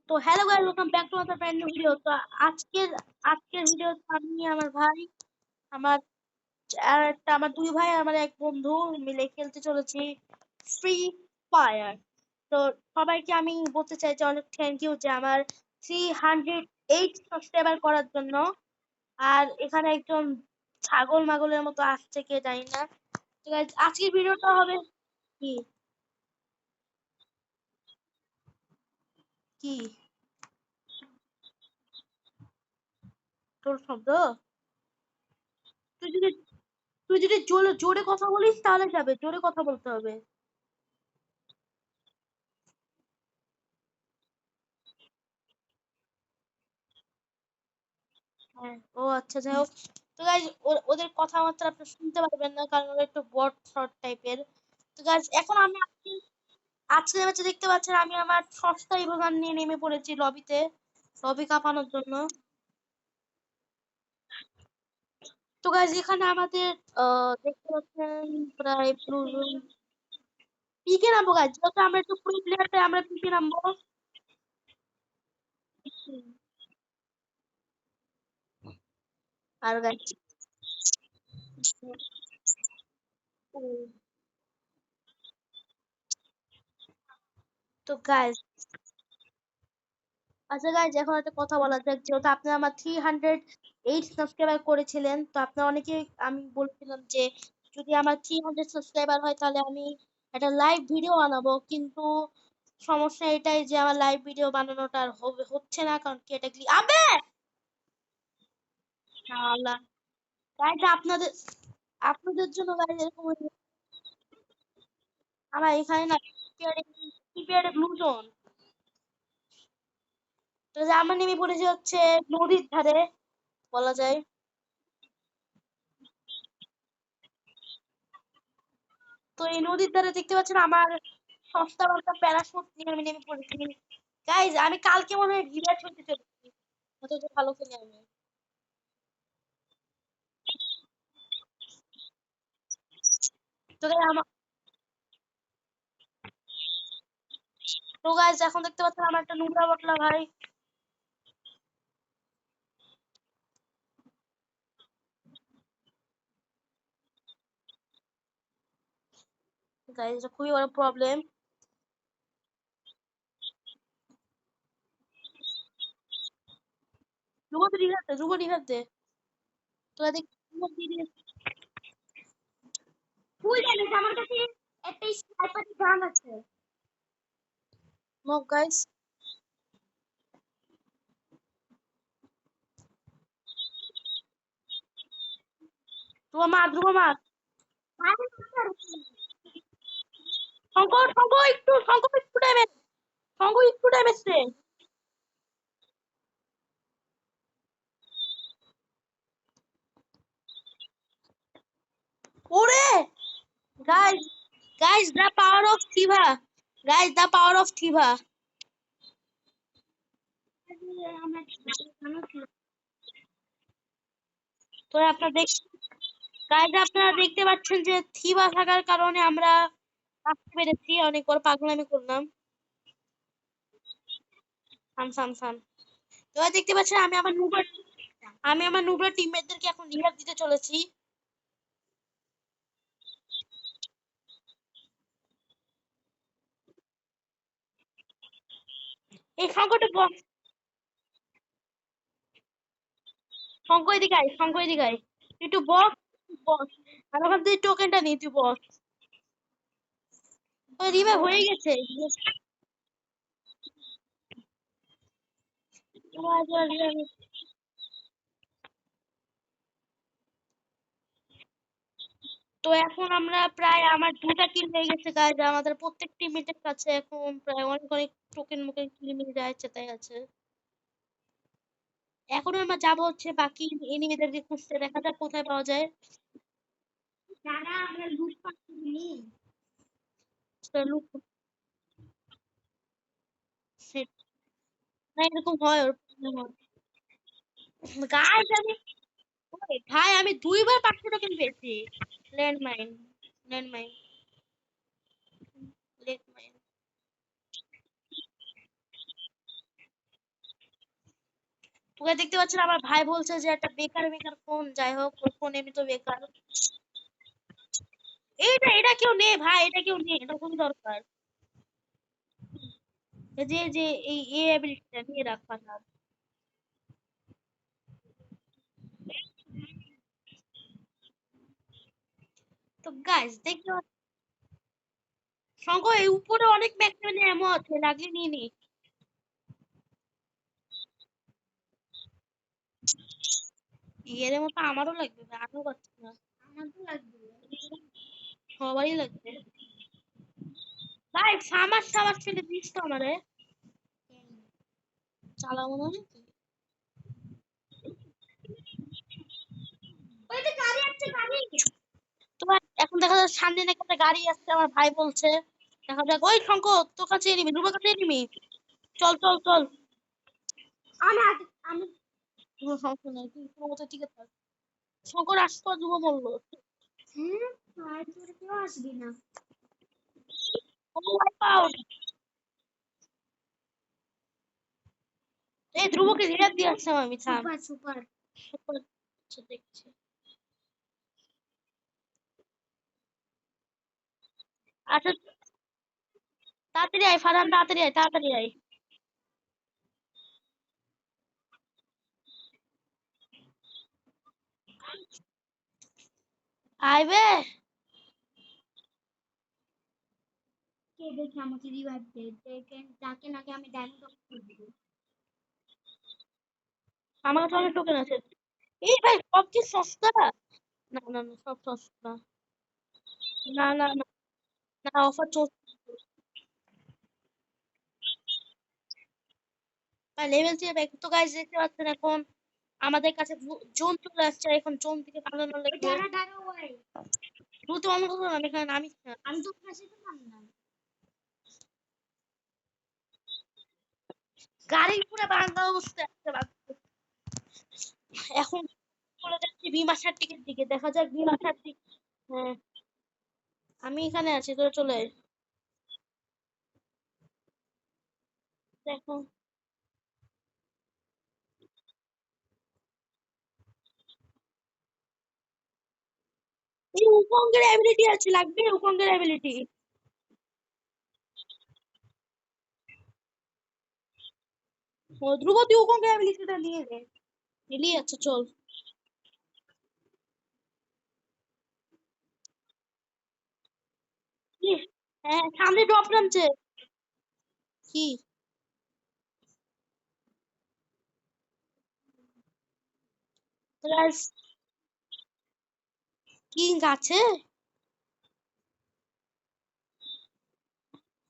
তো hello guys, welcome back to other brand new video. তো আজকের আজকের ভিডিও আমি আমার ভাই আমার আমার দুই ভাই আমার এক বন্ধু মিলে খেলতে চলেছি ফ্রি ফায়ার। তো সবাইকে আমি বলতে চাই যে অনেক থ্যাংক ইউ যে আমার 308 সাবস্ক্রাইবার করার জন্য। আর এখানে একজন ছাগল মাগলের মতো আসছে কে জানি না। তো guys, আজকের ভিডিওটা হবে কি কি তোর শব্দ। তুই যদি তুই যদি জোরে জোরে কথা বলিস তাহলে যাবে, জোরে কথা বলতে হবে। হ্যাঁ, ও আচ্ছা, যাই হোক। তো গাইজ ওদের কথাবার্তা আপনি শুনতে পারবেন না কারণ ওরা একটু বট শর্ট টাইপের। তো গাইজ এখন আমি আজকে ম্যাচে দেখতে পাচ্ছেন আমি আমার ষষ্ঠ ইভোগান নিয়ে নেমে পড়েছি লবিতে, লবি কাঁপানোর জন্য। তো গাইজ এখানে আমাদের দেখতে পাচ্ছেন প্রায় পিকে নামবো গাইজ, যেহেতু আমরা একটু ফ্রি প্লেয়ার তাই আমরা পিকে নামবো। আর গাইজ তো গাইজ আচ্ছা গাইজ, এখন একটা কথা বলা যাক, যেহেতু আপনি আমার 308 সাবস্ক্রাইবার করেছিলেন, তো আপনার অনেকে আমি বলছিলাম যে যদি আমার 300 সাবস্ক্রাইবার হয় তাহলে আমি একটা লাইভ ভিডিও বানাবো, কিন্তু সমস্যা এটাই যে আমার লাইভ ভিডিও বানানোটা আর হচ্ছে না, কারণ কি এটা আবে আল্লাহ। গাইজ আপনাদের আপনাদের জন্য গাইজ এরকম আমার এখানে না কিপ্যাডে ব্লু জোন। তো যে আমার নেমে পড়েছে হচ্ছে নদীর ধারে বলা যায়। তো এই নদীর ধারে দেখতে পাচ্ছেন আমার সস্তা বলটা প্যারাশুট নিয়ে আমি নেমে পড়েছি। গাইজ আমি কালকে মনে হয় রিভার খেলতে চলেছি, অথচ ভালো খেলি আমি। তো গাইজ আমার তো গাইজ এখন দেখতে পাচ্ছেন আমার একটা নোংরা বটলা ভাই। গাইজ এটা খুবই বড় প্রবলেম। যুব রিভার দে তো দেখ তুই জানিস আমার কাছে একটা স্নাইপার গান আছে। নো গাইজ, ধ্রুব মার শঙ্কর একটু ড্যামেজ, শঙ্কর একটু ড্যামেজ রে। ওরে guys, guys the power of থিভা, গাইজ দ্য পাওয়ার অফ থিভা। তো আপনারা দেখতে পাচ্ছেন যে থিবা থাকার কারণে আমরা আসতে পেরেছি, অনেক বড় পাগলামি করলাম। থাম থাম থাম। তো দেখতে পাচ্ছেন আমি আমার নুবরা টিমমেটদেরকে এখন রিভাইভ দিতে চলেছি। এই শঙ্কর এদিকে আয়, শঙ্কর এদিকে আয়। তুই একটু বস, বস। আর ওখান থেকে টোকেনটা নিয়ে তুই বস। ওই রিভাইভ হয়ে গেছে। তো এখন আমরা প্রায় আমার দুটা কিল হয়ে গেছে গাইজ, আমাদের প্রত্যেক টিমমেটের কাছে এখন প্রায় অনেক অনেক টোকেন মোকেন কিল মিল যাচ্ছে তাই আছে। এখন আমরা যাবো হচ্ছে বাকি এনিমিদেরকে খুঁজতে, দেখা যাক কোথায় পাওয়া যায়। দাঁড়া আমরা লুট পাচ্ছি লুট না, এরকম হয় ওর গাইজ আমি ওই ভাই আমি দুইবার 500 টোকেন পেয়েছি। Landmine, landmine, landmine. তোকে দেখতে পাচ্ছেন আমার ভাই বলছে যে একটা বেকার বেকার ফোন, যাই হোক ওর ফোন এমনি তো বেকার। এটা কেউ নে ভাই, এটা কেউ নে, এটা খুবই দরকার। এই যে এই এবিলিটিটা নিয়ে রাখবা না। তো গাইস দেখতে সঙ্গ এই উপরে অনেক ম্যাক্সিমাম এমন আছে, লাগলে নিয়ে নি। এর মতো আমারও লাগবে ভাই, আমিও পাচ্ছি না। আমারও লাগবে, সবারই লাগবে। ভাই ফামাস সামাস ফেলে দিস তো আমারে, চালাবো না নাকি? ওই যে গাড়ি আসছে, গাড়ি। তোমার এখন দেখা যাচ্ছে সামনে নাকি একটা গাড়ি আসছে, আমার ভাই বলছে। দেখা যাক। ওই শঙ্কর, তোর কাছে এনিমি, রুবার কাছে এনিমি। চল চল চল। আমি কোনো সমস্যা নাই, তুই তোর মতো ঠিক আছে। শঙ্কর আসতো, যুব মল্ল। হ্যাঁ, আর তোর কেউ আসবি না। ও ওয়াইপ আউট। এই ধ্রুবকে রিরাপ দিয়ে আসলাম আমি, থাম। Super super super. আচ্ছা দেখছি। আচ্ছা তাড়াতাড়ি আয় ফারহান, তাড়াতাড়ি আয়, তাড়াতাড়ি আয়। আইবে। কে দেখে আমাকে রিভাইভ দে, দেখেন যাকে নাকি আমি ডায়মন্ড অফ করে দিব। আমার কাছে অনেক টোকেন আছে। এই ভাই সব কি সস্তা? না না না, সব সস্তা। না না না, না অফার চলছে। ভাই লেভেল দিয়ে ব্যাক তো গাইস দেখতে পাচ্ছেন এখন আমাদের কাছে জোন চলে আসছে, এখন জোন থেকে পালানো লাগবে। দাঁড়া দাঁড়া ওই দ্রুত অন্য কথা না, আমি এখানে নামি না। আমি তো কাছে তো নামলাম। গাড়ি পুরো বাংলা অবস্থায় আছে এখন। চলে যাচ্ছি বিমাশার টিকেট দিকে, দেখা যাক বিমাশার টিকেট। হ্যাঁ আমি এখানে আছি, তোরা চলে আয়। দেখো এই উকঙ্গের অ্যাবিলিটি আছে, লাগবে উকঙ্গের অ্যাবিলিটি। ও ধ্রুব তুই উকঙ্গের অ্যাবিলিটিটা নিয়ে নে। নিলি আচ্ছা চল। কি? হ্যাঁ সামনে ড্রপ নামছে। কি? গাইস কি গাছে?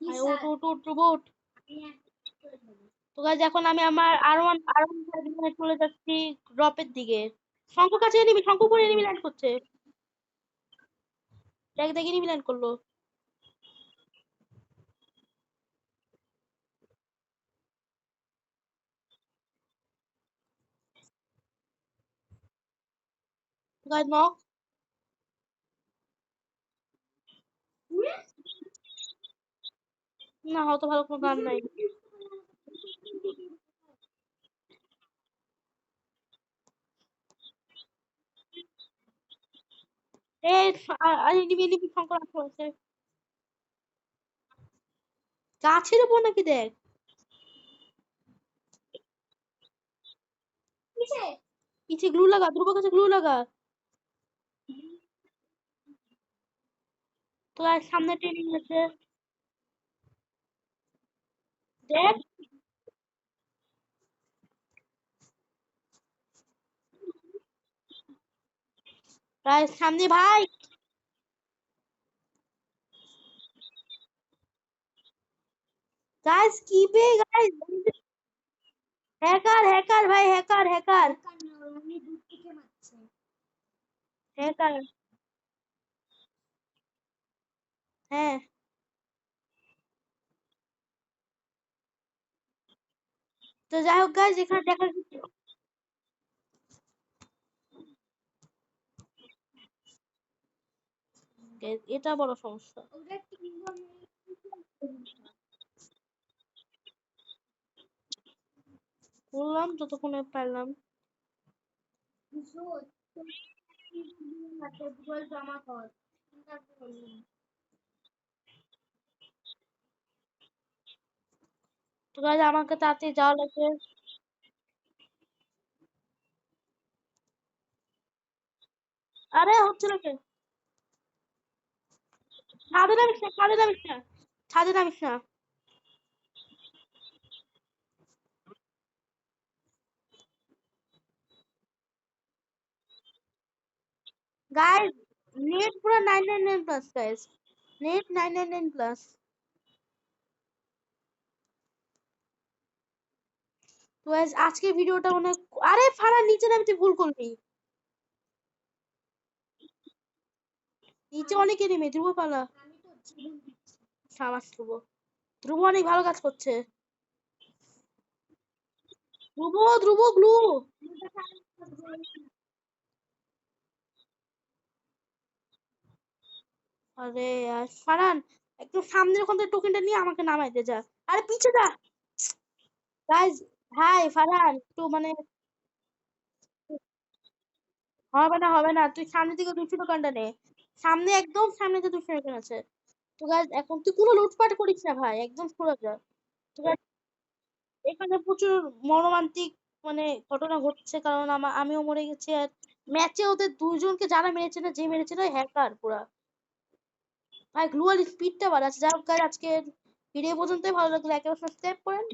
আয় ওট ওট ওট ধ্রুব ওঠ। তো গাইস এখন আমি আমার আর ওয়ান চলে যাচ্ছি ড্রপের দিকে। শঙ্কর কাছে এনিমি, শঙ্কর করে এনিমি ল্যান্ড করছে। দেখ দেখ এনিমি ল্যান্ড করলো। Guys knock. না হয়তো ভালো কোনো গান নাই। এই এনিমি এনিমি শঙ্কর আছে। গাছের উপর নাকি দেখ। পিছে গ্লু লাগা, ধ্রুব কাছে গ্লু লাগা। তো আর সামনে ট্রেনিং আছে। দেখ গাইস সামনে ভাই। গাইস কি বে গাইস। হ্যাকার হ্যাকার ভাই, হ্যাকার হ্যাকার। হ্যাকার। হ্যাঁ তো যাই হোক গাইস এখানে দেখা এটা বড় সমস্যা। বললাম যতক্ষণে পারলাম। তো গাইজ আমাকে তাড়াতাড়ি যাওয়া লাগবে। আরে হচ্ছে না কে? ছাদে নামিস না, ছাদে নামিস না, ছাদে নামিস না। গাইজ নেট পুরো 999 প্লাস গাইজ, নেট 999 প্লাস। তো গাইজ আজকে ভিডিওটা অনেক, আরে ফারা নিচে নামতে ভুল করলি, নিচে অনেক এনিমি। ধ্রুব পালা, সাবাস ধ্রুব, ধ্রুব অনেক ভালো কাজ করছে। ধ্রুব, ধ্রুব গ্লু। আরে ফারহান, একটু সামনের ওখান থেকে টোকেনটা নিয়ে আমাকে নামাই দে যা। আরে পিছে যা গাইজ। হাই ফারহান, একটু মানে হবে না, হবে না, তুই সামনে থেকে 200 টোকেনটা নে। সামনে, একদম সামনে যে 200 টোকেন আছে। তো গাইজ এখন তুই কোনো লুটপাট করিস না ভাই, একদম সরে যা। তো guys, এখানে প্রচুর মর্মান্তিক মানে ঘটনা ঘটছে, কারণ আমিও মরে গেছি। আর ম্যাচে ওদের দুইজনকে যারা মেরেছে না, যে মেরেছে না হ্যাকার পুরা। ভাই গ্লুয়াল স্পিডটা বাড়াচ্ছে। যাই হোক guys, আজকে ভিডিও পর্যন্তই। ভালো লাগলে একে অপরকে সাবস্ক্রাইব করেন।